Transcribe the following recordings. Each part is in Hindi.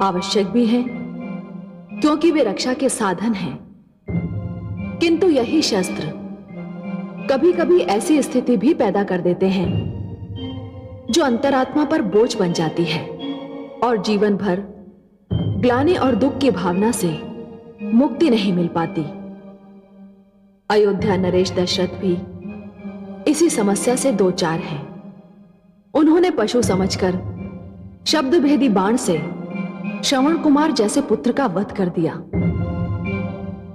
आवश्यक भी हैं, क्योंकि वे रक्षा के साधन हैं। किंतु यही शस्त्र कभी कभी ऐसी स्थिति भी पैदा कर देते हैं जो अंतरात्मा पर बोझ बन जाती है और जीवन भर ग्लानि और दुख की भावना से मुक्ति नहीं मिल पाती। अयोध्या नरेश दशरथ भी इसी समस्या से दो चार हैं। उन्होंने पशु समझकर शब्द भेदी बाण से श्रवण कुमार जैसे पुत्र का वध कर दिया।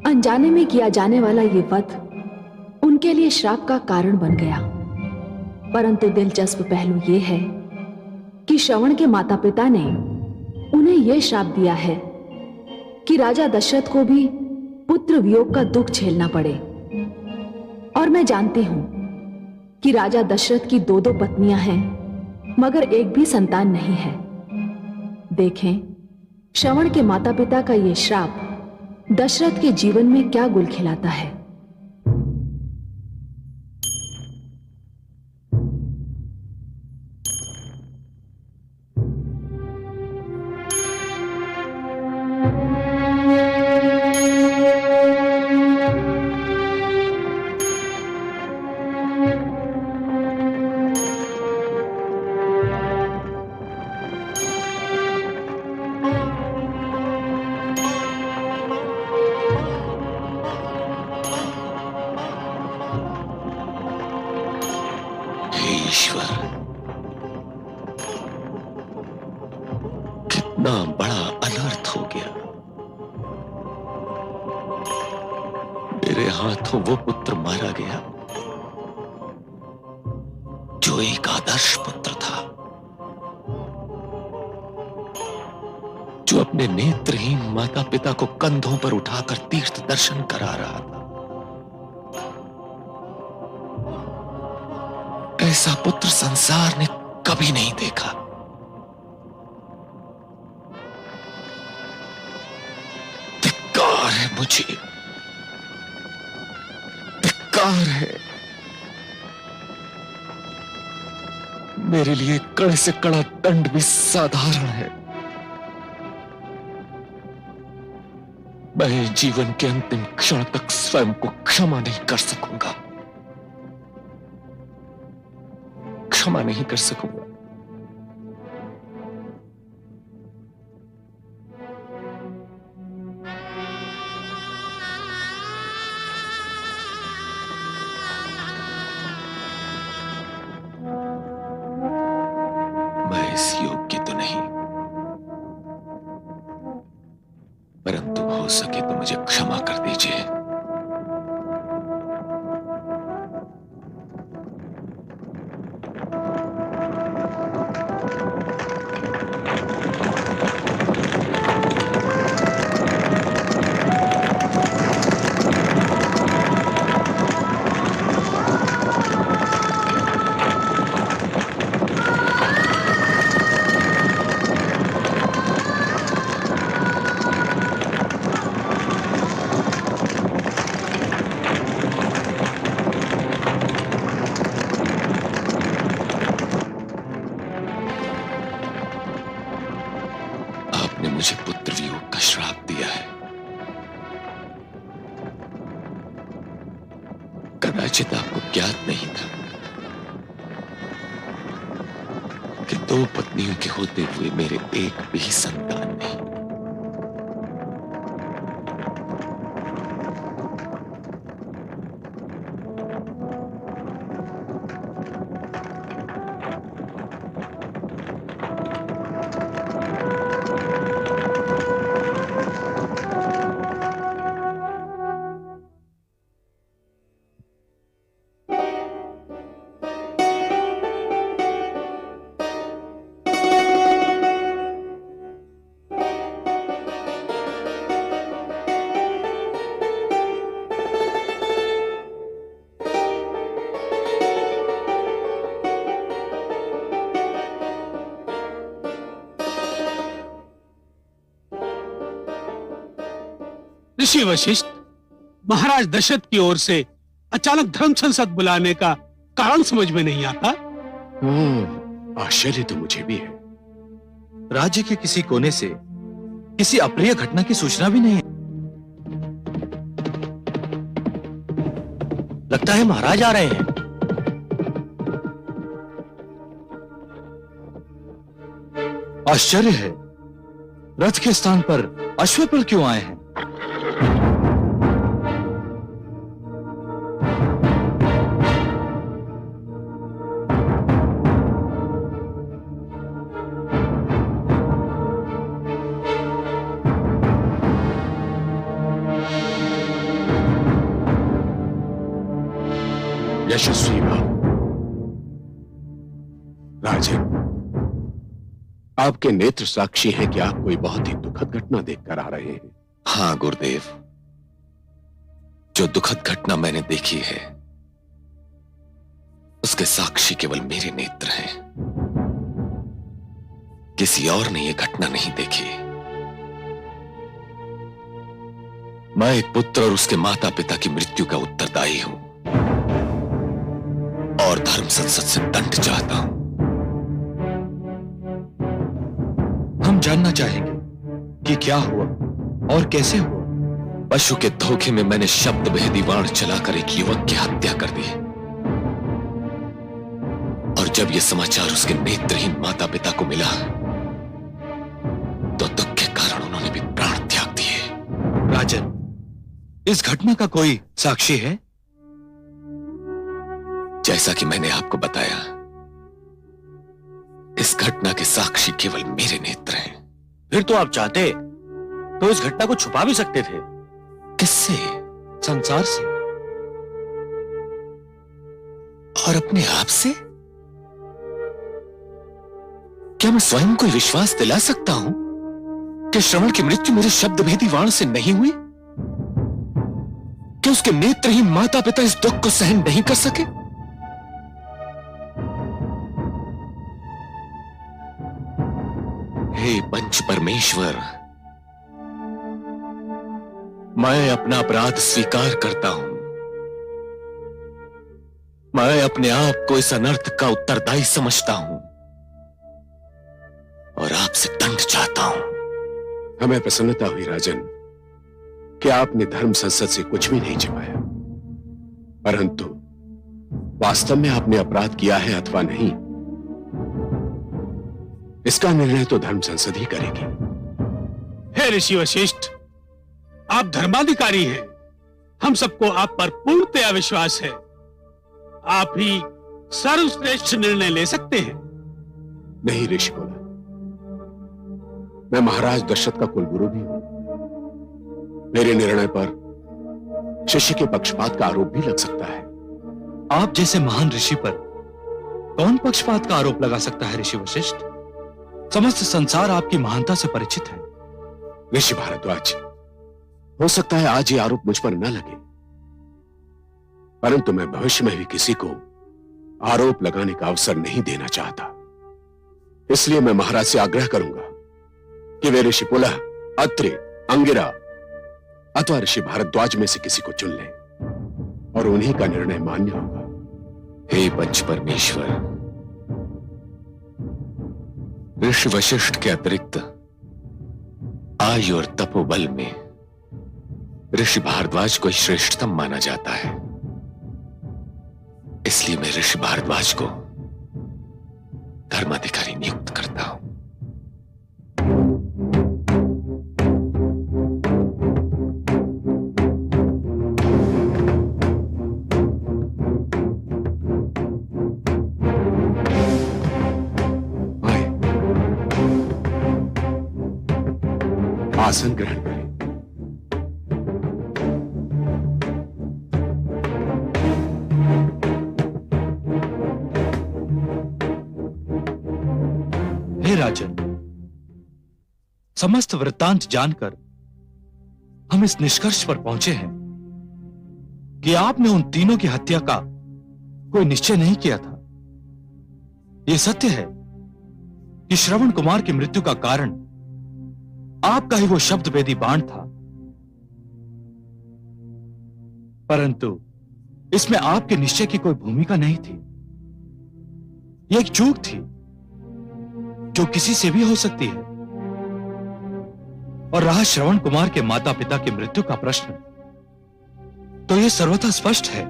अनजाने में किया जाने वाला यह वध उनके लिए श्राप का कारण बन गया। परंतु दिलचस्प पहलू यह है कि श्रवण के माता पिता ने उन्हें यह श्राप दिया है कि राजा दशरथ को भी पुत्र वियोग का दुख झेलना पड़े। और मैं जानती हूं कि राजा दशरथ की दो दो पत्नियां हैं, मगर एक भी संतान नहीं है। देखें, श्रवण के माता पिता का यह श्राप दशरथ के जीवन में क्या गुल खिलाता है। कितना बड़ा अनर्थ हो गया। मेरे हाथों वो पुत्र मारा गया जो एक आदर्श पुत्र था, जो अपने नेत्रहीन माता पिता को कंधों पर उठाकर तीर्थ दर्शन करा रहा था। ऐसा पुत्र संसार ने कभी नहीं देखा। धिक्कार है मुझे, धिक्कार है। मेरे लिए कड़े से कड़ा दंड भी साधारण है। मैं जीवन के अंतिम क्षण तक स्वयं को क्षमा नहीं कर सकूंगा, क्षमा नहीं कर सकूंगा। मैं इस योग्य तो नहीं, परंतु हो सके तो मुझे क्षमा कर दीजिए। मुझे पुत्र वियोग का श्राप दिया है। कदाचित आपको ज्ञात नहीं था कि दो पत्नियों के होते हुए मेरे एक भी संतान नहीं। ऋषि वशिष्ठ, महाराज दशरथ की ओर से अचानक धर्म संसद बुलाने का कारण समझ में नहीं आता। आश्चर्य तो मुझे भी है। राज्य के किसी कोने से किसी अप्रिय घटना की सूचना भी नहीं है। लगता है महाराज आ रहे हैं। आश्चर्य है, रथ के स्थान पर अश्वपल क्यों आए हैं? यशस्वी भाव। राजन, आपके नेत्र साक्षी हैं कि आप कोई बहुत ही दुखद घटना देखकर आ रहे हैं। हाँ गुरुदेव, जो दुखद घटना मैंने देखी है उसके साक्षी केवल मेरे नेत्र हैं। किसी और ने यह घटना नहीं देखी। मैं एक पुत्र और उसके माता पिता की मृत्यु का उत्तरदायी हूं और धर्म संसद से दंड चाहता हूं। हम जानना चाहेंगे कि क्या हुआ और कैसे हुआ। पशु के धोखे में मैंने शब्द भेदी बाण चलाकर एक युवक की हत्या कर दी और जब यह समाचार उसके नेत्रहीन माता पिता को मिला तो दुख के कारण उन्होंने भी प्राण त्याग दिए। राजन, इस घटना का कोई साक्षी है? जैसा कि मैंने आपको बताया, इस घटना के साक्षी केवल मेरे नेत्र हैं। फिर तो आप चाहते तो इस घटना को छुपा भी सकते थे। किससे? संसार से और अपने आप से? क्या मैं स्वयं को विश्वास दिला सकता हूं कि श्रवण की मृत्यु मेरे शब्द भेदी वाण से नहीं हुई? कि उसके नेत्रहीन माता पिता इस दुख को सहन नहीं कर सके? हे पंच परमेश्वर, मैं अपना अपराध स्वीकार करता हूं। मैं अपने आप को इस अनर्थ का उत्तरदायी समझता हूं और आपसे दंड चाहता हूं। हमें प्रसन्नता हुई राजन कि आपने धर्म संसद से कुछ भी नहीं छिपाया, परंतु वास्तव में आपने अपराध किया है अथवा नहीं, इसका निर्णय तो धर्म संसद ही करेगी। हे ऋषि वशिष्ठ, आप धर्माधिकारी हैं। हम सबको आप पर पूर्णतया विश्वास है। आप ही सर्वश्रेष्ठ निर्णय ले सकते हैं। नहीं ऋषि बोला, मैं महाराज दशरथ का कुलगुरु भी हूं। मेरे निर्णय पर शिष्य के पक्षपात का आरोप भी लग सकता है। आप जैसे महान ऋषि पर कौन पक्षपात का आरोप लगा सकता है ऋषि वशिष्ठ? समस्त संसार आपकी महानता से परिचित है। ऋषि भारद्वाज, हो सकता है आज ये आरोप मुझ पर न लगे, परंतु मैं भविष्य में भी किसी को आरोप लगाने का अवसर नहीं देना चाहता। इसलिए मैं महाराज से आग्रह करूंगा कि वे ऋषि पुलह, अत्रि, अंगिरा अथवा ऋषि भारद्वाज में से किसी को चुन लें और उन्हीं का निर्णय मान्य होगा। हे पंच परमेश्वर, ऋषि वशिष्ठ के अतिरिक्त आयु और तपोबल में ऋषि भारद्वाज को ही श्रेष्ठतम माना जाता है। इसलिए मैं ऋषि भारद्वाज को धर्माधिकारी नियुक्त करता हूं। आसन ग्रहण करें। हे राजन, समस्त वृत्तांत जानकर हम इस निष्कर्ष पर पहुंचे हैं कि आपने उन तीनों की हत्या का कोई निश्चय नहीं किया था। यह सत्य है कि श्रवण कुमार की मृत्यु का कारण आपका ही वो शब्द भेदी बाण था, परंतु इसमें आपके निश्चय की कोई भूमिका नहीं थी। यह एक चूक थी जो किसी से भी हो सकती है। और रहा श्रवण कुमार के माता पिता की मृत्यु का प्रश्न, तो यह सर्वथा स्पष्ट है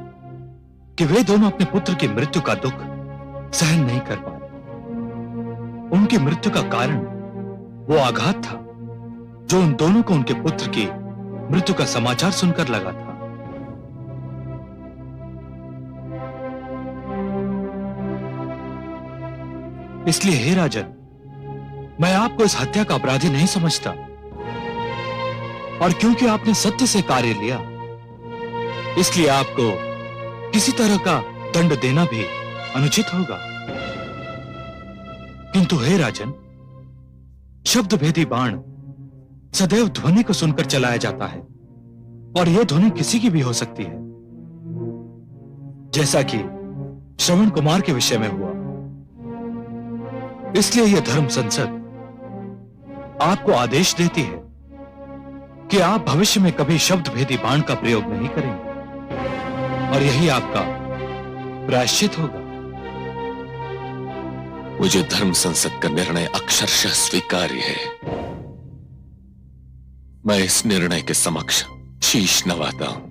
कि वे दोनों अपने पुत्र की मृत्यु का दुख सहन नहीं कर पाए। उनकी मृत्यु का कारण वो आघात था जो उन दोनों को उनके पुत्र की मृत्यु का समाचार सुनकर लगा था। इसलिए हे राजन, मैं आपको इस हत्या का अपराधी नहीं समझता, और क्योंकि आपने सत्य से कार्य लिया, इसलिए आपको किसी तरह का दंड देना भी अनुचित होगा। किंतु हे राजन, शब्द भेदी बाण सदैव ध्वनि को सुनकर चलाया जाता है, और यह ध्वनि किसी की भी हो सकती है, जैसा कि श्रवण कुमार के विषय में हुआ। इसलिए यह धर्म संसद आपको आदेश देती है कि आप भविष्य में कभी शब्द भेदी बाण का प्रयोग नहीं करेंगे, और यही आपका प्रायश्चित होगा। मुझे धर्म संसद का निर्णय अक्षरशः स्वीकार्य है। मैं इस निर्णय के समक्ष शीश नवाता हूं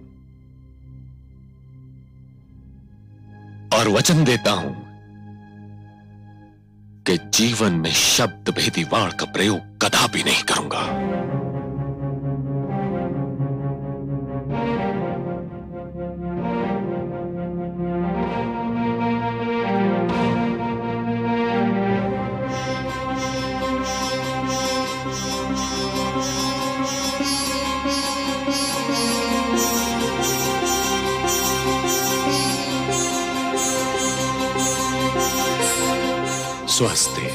और वचन देता हूं कि जीवन में शब्द भेदी बाण का प्रयोग कदापि नहीं करूंगा। स्वस्ति।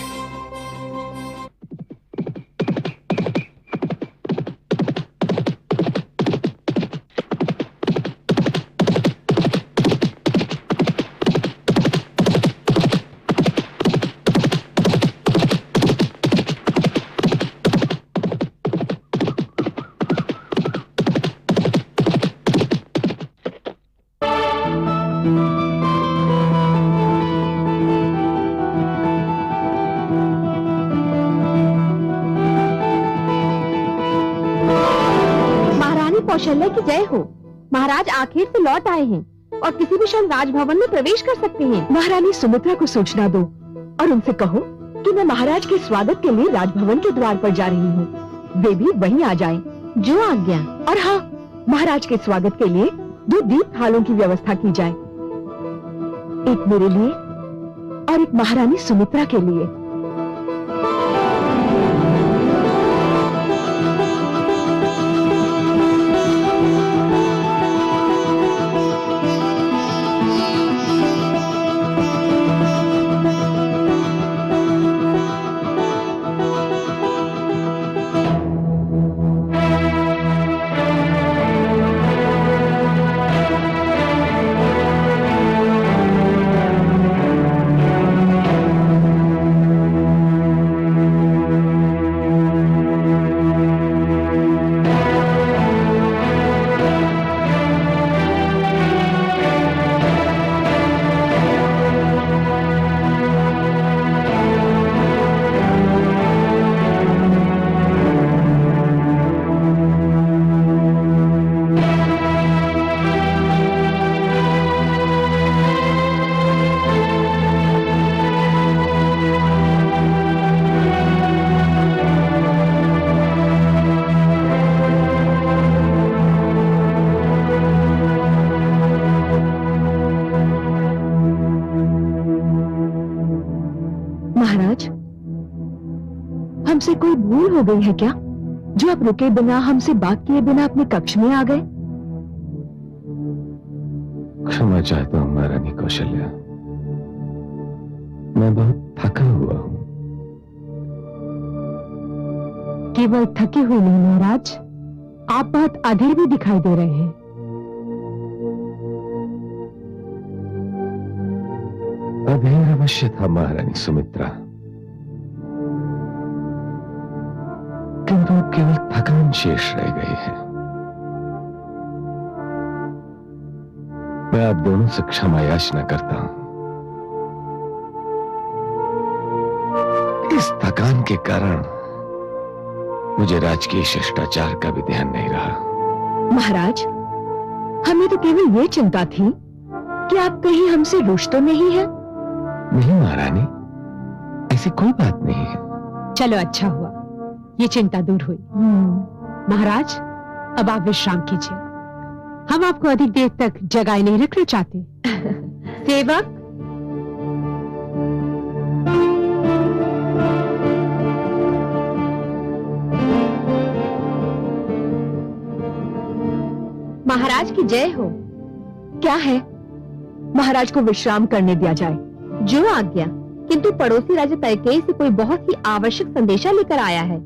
कौशल्या की जय हो। महाराज आखिर से लौट आए हैं और किसी भी क्षण राजभवन में प्रवेश कर सकते हैं। महारानी सुमित्रा को सूचना दो और उनसे कहो कि मैं महाराज के स्वागत के लिए राजभवन के द्वार पर जा रही हूँ। वे भी वहीं आ जाएं। जो आज्ञा। और हाँ, महाराज के स्वागत के लिए 2 दीप थालों की व्यवस्था की जाए, एक मेरे लिए और एक महारानी सुमित्रा के लिए। महाराज, हमसे कोई भूल हो गई है क्या, जो आप रुके बिना, हमसे बात किए बिना अपने कक्ष में आ गए? क्षमा चाहता हूं महारानी कौशल्या, मैं बहुत थका हुआ हूं। केवल थके हुए नहीं महाराज, आप बहुत अधीर भी दिखाई दे रहे हैं। अधीर अवश्य था महारानी सुमित्रा, किंतु केवल थकान शेष रह गई है। मैं आप दोनों से क्षमा याचना करता हूं। इस थकान के कारण मुझे राजकीय शिष्टाचार का भी ध्यान नहीं रहा। महाराज, हमें तो केवल ये चिंता थी कि आप कहीं हमसे रुष्ट तो नहीं है। नहीं महारानी, ऐसी कोई बात नहीं है। चलो अच्छा हुआ, ये चिंता दूर हुई। महाराज, अब आप विश्राम कीजिए। हम आपको अधिक देर तक जगाए नहीं रखना चाहते। सेवक, महाराज की जय हो। क्या है? महाराज को विश्राम करने दिया जाए। जो आज्ञा, किंतु पड़ोसी राज्य कैकेयी से कोई बहुत ही आवश्यक संदेशा लेकर आया है।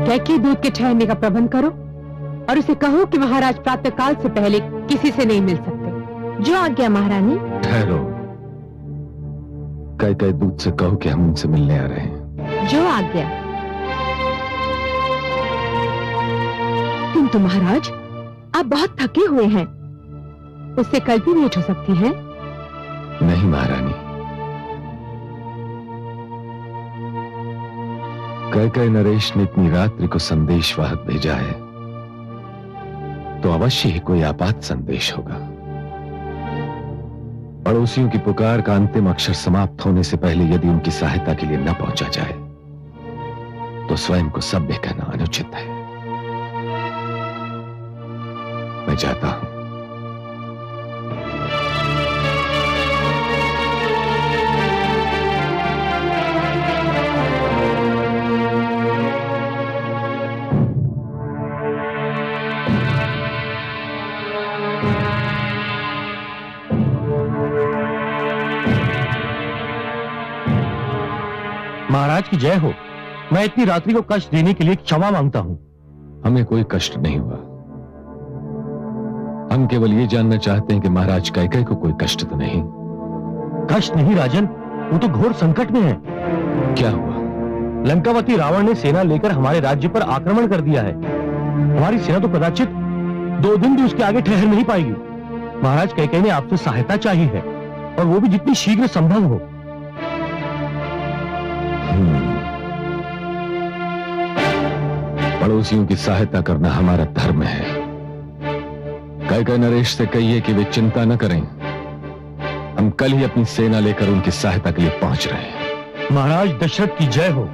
कैकेयी दूध के ठहरने का प्रबंध करो और उसे कहो कि महाराज प्रातःकाल से पहले किसी से नहीं मिल सकते। जो आज्ञा महारानी। ठहरो, कैकेयी दूत से कहो कि हम उनसे मिलने आ रहे हैं। जो आज्ञा। किंतु महाराज, आप बहुत थके हुए हैं। उससे कल भी भेंट हो सकती है। नहीं महारानी, कैकेयी नरेश ने इतनी रात्रि को संदेशवाहक भेजा है तो अवश्य ही कोई आपात संदेश होगा। पड़ोसियों की पुकार का अंतिम अक्षर समाप्त होने से पहले यदि उनकी सहायता के लिए न पहुंचा जाए तो स्वयं को सभ्य कहना अनुचित है। मैं जाता हूं। महाराज की जय हो। मैं इतनी रात्रि को कष्ट देने के लिए क्षमा मांगता हूं। हमें कोई कष्ट नहीं हुआ। हम केवल ये जानना चाहते हैं कि महाराज कैकेयी को कोई कष्ट तो नहीं। कष्ट नहीं राजन, वो तो घोर संकट में है। क्या हुआ? लंकावती रावण ने सेना लेकर हमारे राज्य पर आक्रमण कर दिया है। हमारी सेना तो कदाचित 2 दिन भी उसके आगे ठहर नहीं पाएगी। महाराज कैकेयी ने आपसे सहायता चाहिए है, और वो भी जितनी शीघ्र संभव हो। पड़ोसियों की सहायता करना हमारा धर्म है। कैकेयी नरेश से कहिए कि वे चिंता न करें, हम कल ही अपनी सेना लेकर उनकी सहायता के लिए पहुंच रहे हैं। महाराज दशरथ की जय हो।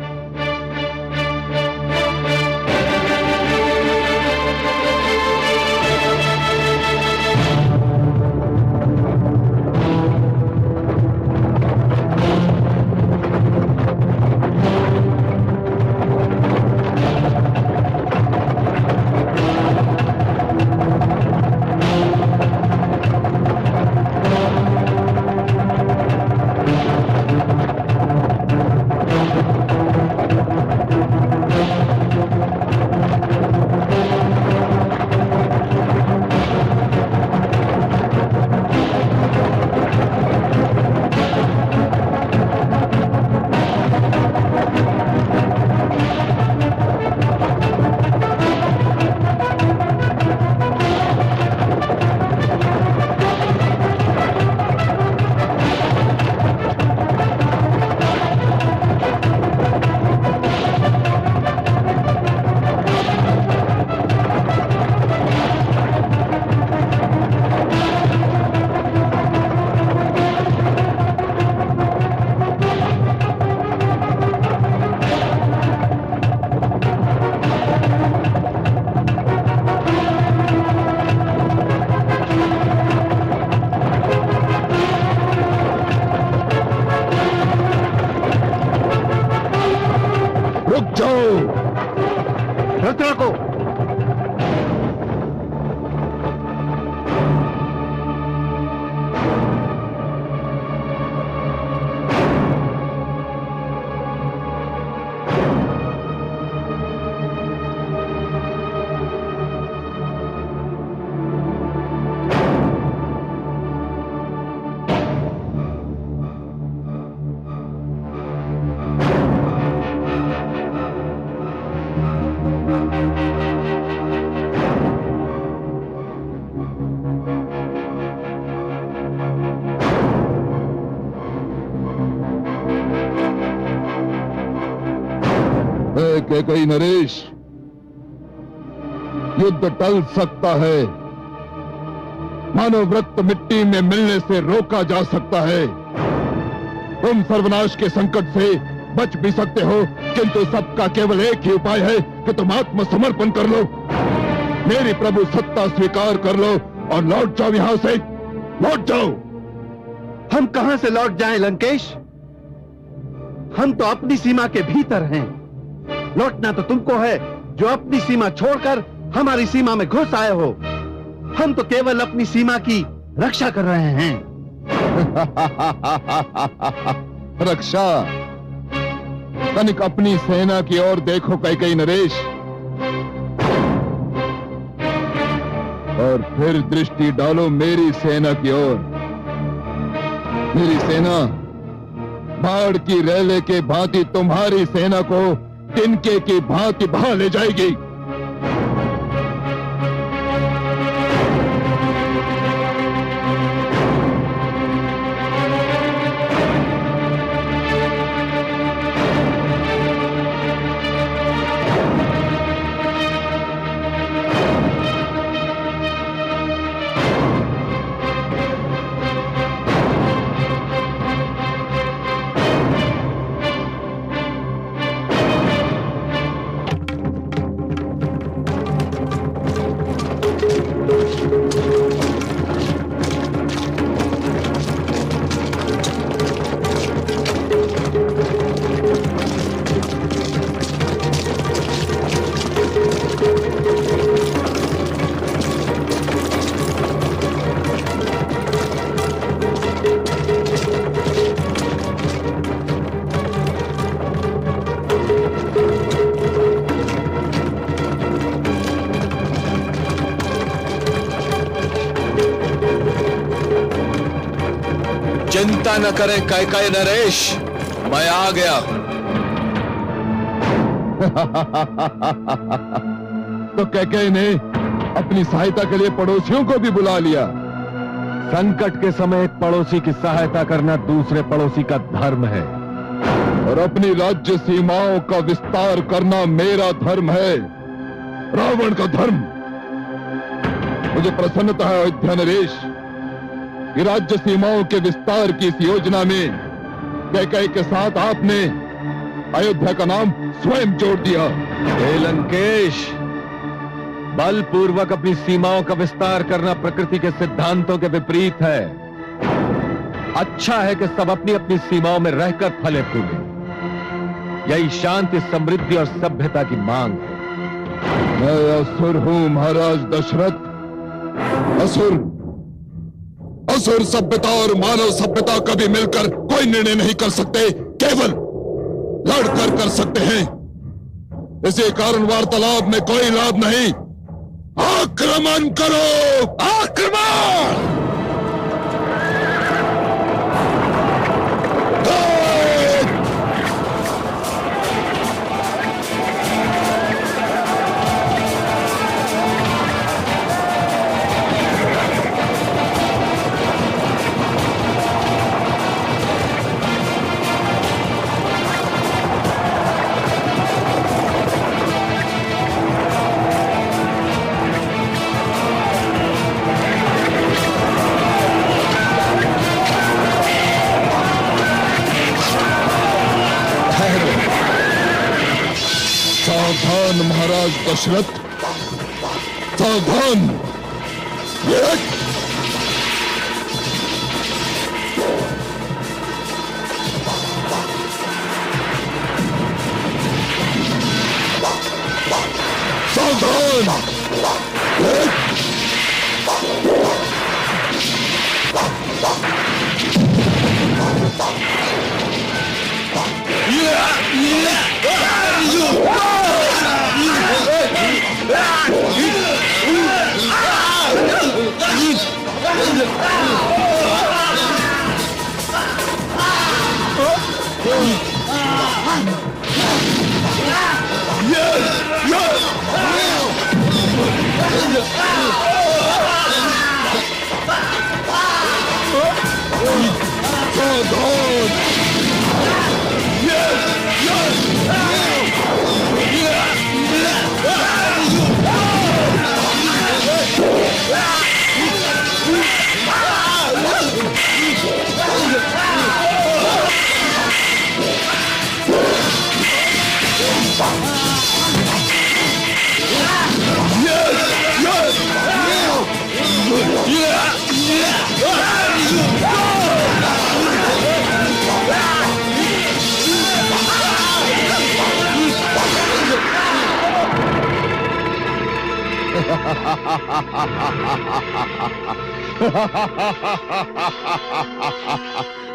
कैकई नरेश, युद्ध टल सकता है, मानव रक्त मिट्टी में मिलने से रोका जा सकता है। तुम सर्वनाश के संकट से बच भी सकते हो, किंतु सबका केवल एक ही उपाय है कि तुम आत्मसमर्पण कर लो, मेरी प्रभु सत्ता स्वीकार कर लो और लौट जाओ यहां से, लौट जाओ। हम कहां से लौट जाएं लंकेश? हम तो अपनी सीमा के भीतर हैं। लौटना तो तुमको है जो अपनी सीमा छोड़कर हमारी सीमा में घुस आए हो। हम तो केवल अपनी सीमा की रक्षा कर रहे हैं। रक्षा? तनिक अपनी सेना की ओर देखो कैकई नरेश, और फिर दृष्टि डालो मेरी सेना की ओर। मेरी सेना बाढ़ की रेले के भांति तुम्हारी सेना को तिनके की भांति बहा ले जाएगी। चिंता न करें कैकई नरेश, मैं आ गया। तो कैकई ने अपनी सहायता के लिए पड़ोसियों को भी बुला लिया। संकट के समय एक पड़ोसी की सहायता करना दूसरे पड़ोसी का धर्म है, और अपनी राज्य सीमाओं का विस्तार करना मेरा धर्म है, रावण का धर्म। मुझे प्रसन्नता है अयोध्या नरेश कि राज्य सीमाओं के विस्तार की इस योजना में कैकई के साथ आपने अयोध्या का नाम स्वयं जोड़ दिया। हे लंकेश, बलपूर्वक अपनी सीमाओं का विस्तार करना प्रकृति के सिद्धांतों के विपरीत है। अच्छा है कि सब अपनी अपनी सीमाओं में रहकर फले फूले, यही शांति, समृद्धि और सभ्यता की मांग है। मैं असुर हूं महाराज दशरथ, असुर। असुर सभ्यता और मानव सभ्यता कभी मिलकर कोई निर्णय नहीं कर सकते, केवल लड़कर कर सकते हैं। इसी कारण वार्तालाप में कोई लाभ नहीं। आक्रमण करो, आक्रमण! सावधान महाराज दशरथ, सावधान। सावधान।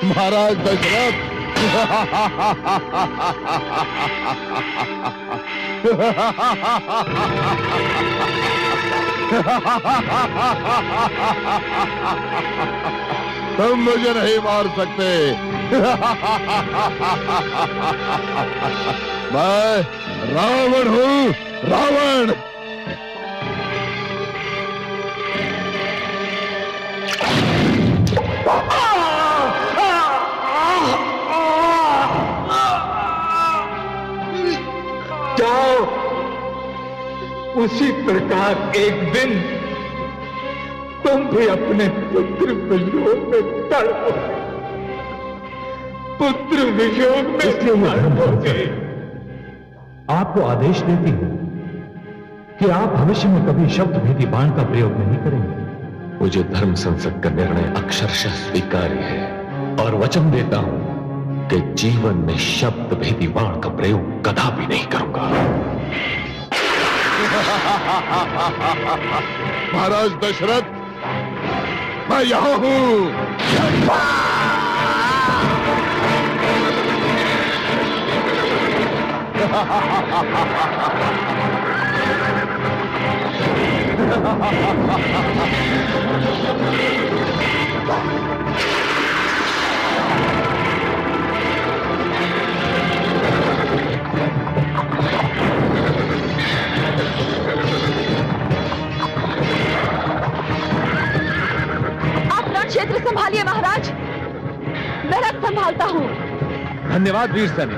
महाराज दशरथ, तुम मुझे नहीं मार सकते। मैं रावण हूं, रावण। जाओ, उसी प्रकार एक दिन तुम भी अपने पुत्र वियोग में तड़पोगे, पुत्र वियोग में तड़पोगे। आपको आदेश देती हूं कि आप भविष्य में कभी शब्द भेदी बाण का प्रयोग नहीं करेंगे। मुझे धर्म संसद का निर्णय अक्षरशः स्वीकार्य है और वचन देता हूं कि जीवन में शब्द भेदी बाण का प्रयोग कदापि नहीं करूंगा। महाराज दशरथ, मैं यहां हूं। क्षेत्र संभालिए महाराज, मैं रथ संभालता हूँ। धन्यवाद वीर सेन।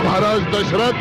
महाराज दशरथ,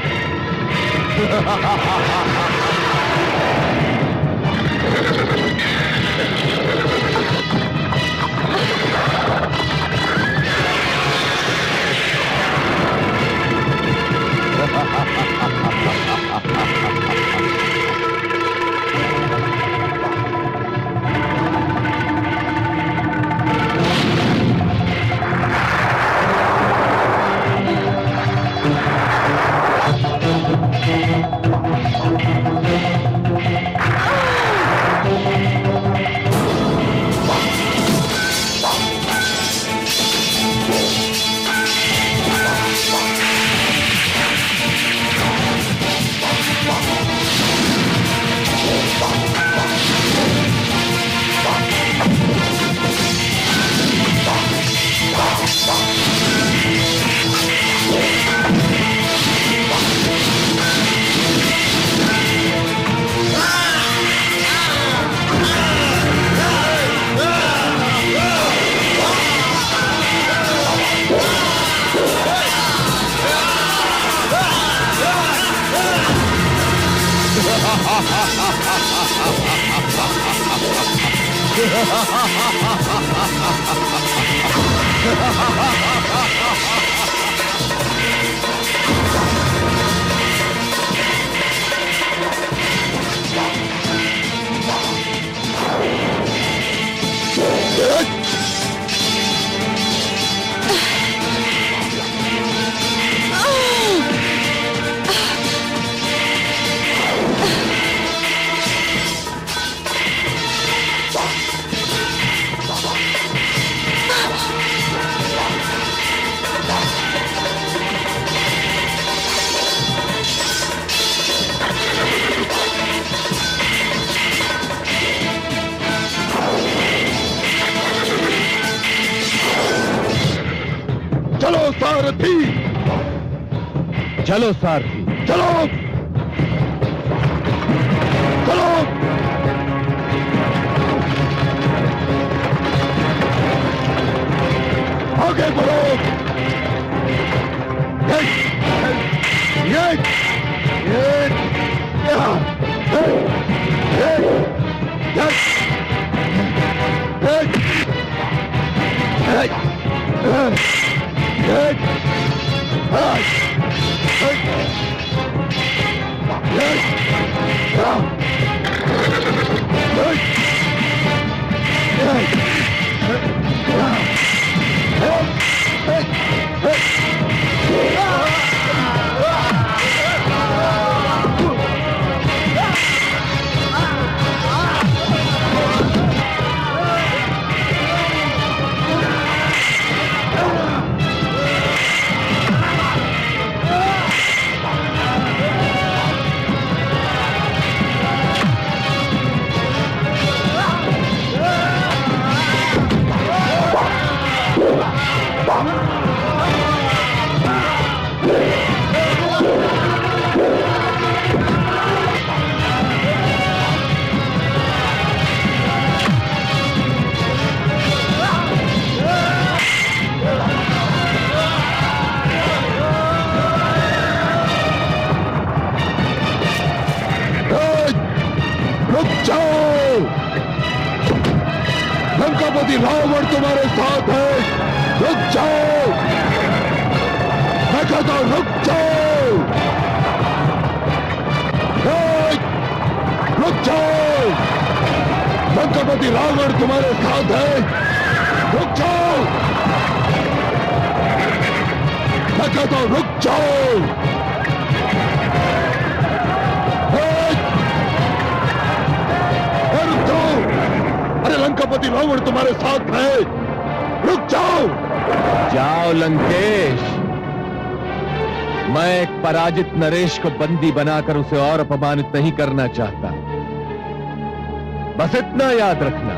चलो सारथी, चलो सारथी, चलो चलो। आगे बढ़ो। रुक जाओ। लंकापति रावण तुम्हारे साथ है। रुक जाओ, मैं कहता हूं रुक जाओ। रुक जाओ, लंकापति रावण तुम्हारे साथ है। रुक जाओ, मैं कहता हूं रुक जाओ। अरे लंकापति रावण तुम्हारे साथ है। रुक जाओ। जाओ लंकेश, मैं एक पराजित नरेश को बंदी बनाकर उसे और अपमानित नहीं करना चाहता। बस इतना याद रखना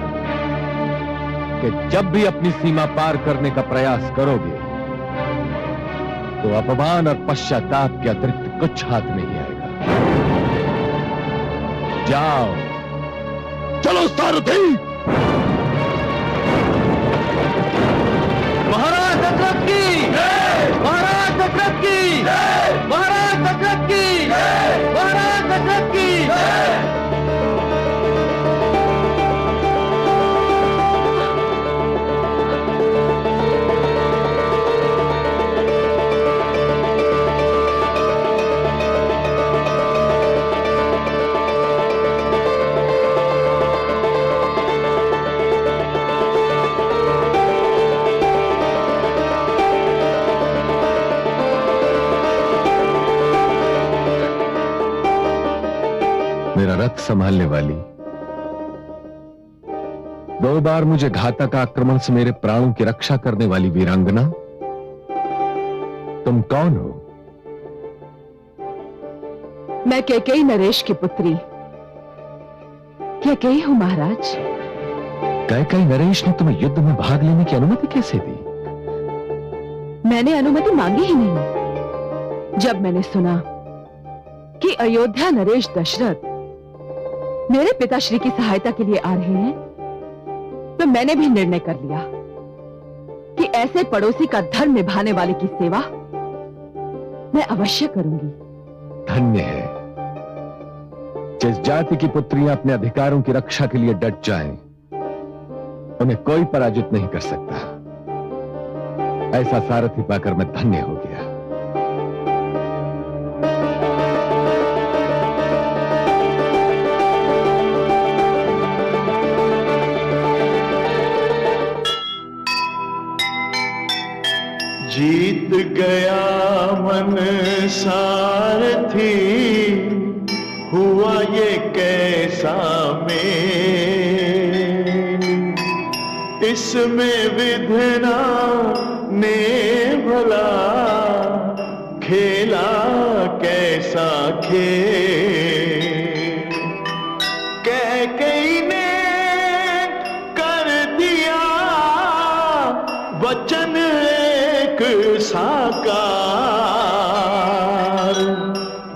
कि जब भी अपनी सीमा पार करने का प्रयास करोगे तो अपमान और पश्चाताप के अतिरिक्त कुछ हाथ नहीं आएगा। जाओ। चलो सारथी। महाराज दशरथ की, महाराज दशरथ की, महाराज दशरथ की, महाराज दशरथ की। मेरा रथ संभालने वाली, 2 बार मुझे घातक आक्रमण से मेरे प्राणों की रक्षा करने वाली वीरांगना, तुम कौन हो? मैं कैकेयी नरेश की पुत्री कैकेयी हूं महाराज। कैकेयी नरेश ने तुम्हें युद्ध में भाग लेने की अनुमति कैसे दी? मैंने अनुमति मांगी ही नहीं। जब मैंने सुना कि अयोध्या नरेश दशरथ मेरे पिताश्री की सहायता के लिए आ रहे हैं, तो मैंने भी निर्णय कर लिया कि ऐसे पड़ोसी का धर्म निभाने वाले की सेवा मैं अवश्य करूंगी। धन्य है जिस जाति की पुत्रियां अपने अधिकारों की रक्षा के लिए डट जाएं उन्हें कोई पराजित नहीं कर सकता। ऐसा सारथी पाकर मैं धन्य हो गया। जीत गया मन सारथी, हुआ ये कैसा मेल, इसमें विधना ने भला खेला कैसा खेल। कैकेयी ने कर दिया वचन साकार,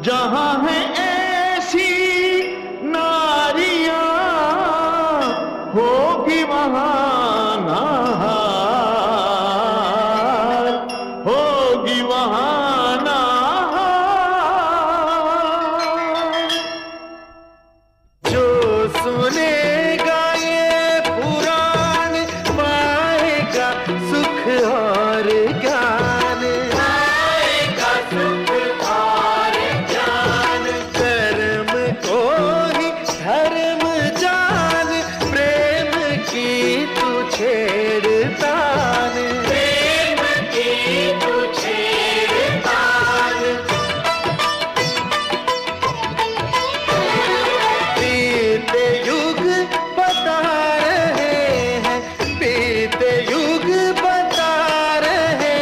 जहां है ऐसी नारियां होगी वहां नाहार, होगी वहां नाहार। जो सुनेगा ये पुराण पाएगा सुख और ज्ञान, पाएगा सुख और ज्ञान। कर्म को ही धर्म जान, प्रेम की तू छेड़तान, प्रेम की तू छेड़तान। बीते युग बता रहे हैं, बीते युग बता रहे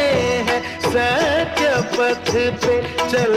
हैं, सत्य पथ पे चल